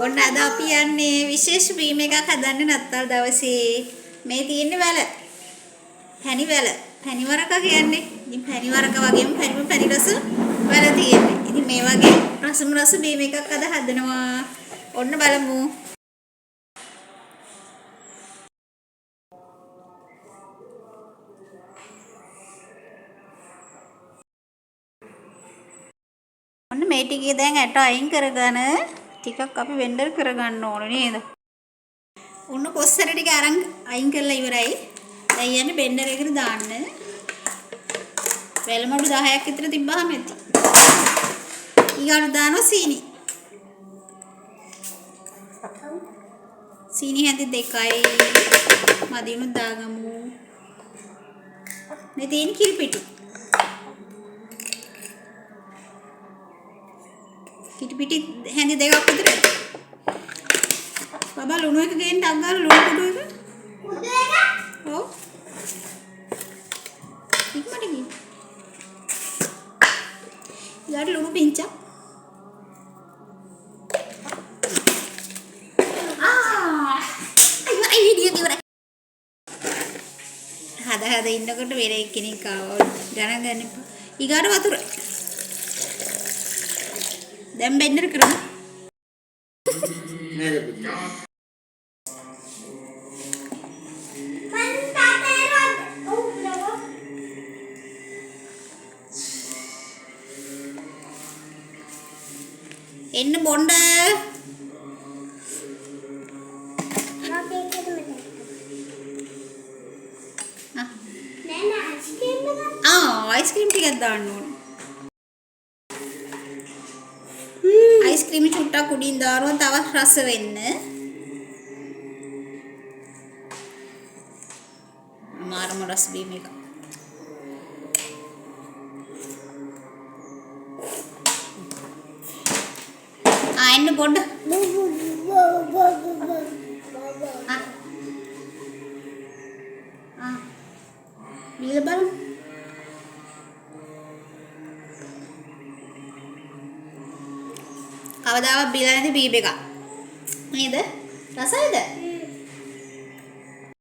ඔන්න අද අපි යන්නේ විශේෂ බීම් එකක් හදන්න නත්තල් දවසේ. මේ තියෙන්නේ වැල. පැණි වැල. පැණි වරක කියන්නේ. ඉතින් පැණි වරක වගේම පැණි රස වැල තියෙන්නේ. ඉතින් මේ වගේ රස බීම් එකක් අද හදනවා. ඔන්න බලමු. ඔන්න මේ ටිකේ දැන් ඇට අයින් කරගෙන ටිකක් අපි වෙන්ඩර් කරගන්න ඕනේ නේද? ඔන්න කොස්සර ටික අරන් අයින් කරලා ඉවරයි. දැන් යන්නේ බෙන්ඩර් එකට දාන්න. වෙලමුඩු 10ක් විතර තිබ්බහම ඇති. ඊගොල්ලෝ දානවා සීනි. සීනි හැඳි 2යි. මදිනුත් දාගමු. මේ තියෙන කිරිපිටි. කිරිපිටි හැඳි 2ක් විතර. බබා ලුණු එක ගේන්න ටක් ගාලා ලුණු කුඩු එක. කුඩු එක? ඔව්. ඉක්මනට ගිහින්. ඊට ලුණු පිංචක්. අයි වීඩියෝ ඉවරයි. හදා ඉන්නකොට වෙන කෙනෙක් ආවා. ගණන් ගන්න එපා. ඊගාට වතුර. දැන් බෙන්ඩර් කරමු. නේද පුතා? එන්න බොණ්ඩ. අයිස්ක්‍රීම් ටිකක් දාන්න ඕන. අයිස්ක්‍රීම් චුට්ටක් උඩින් දානවා තවත් රස වෙන්න. මාරම රස බීම එක. එන්න බොඩ. බීල බලන්න. කවදාවත් බීලා නැති බීබ එකක්. නේද? රසයිද?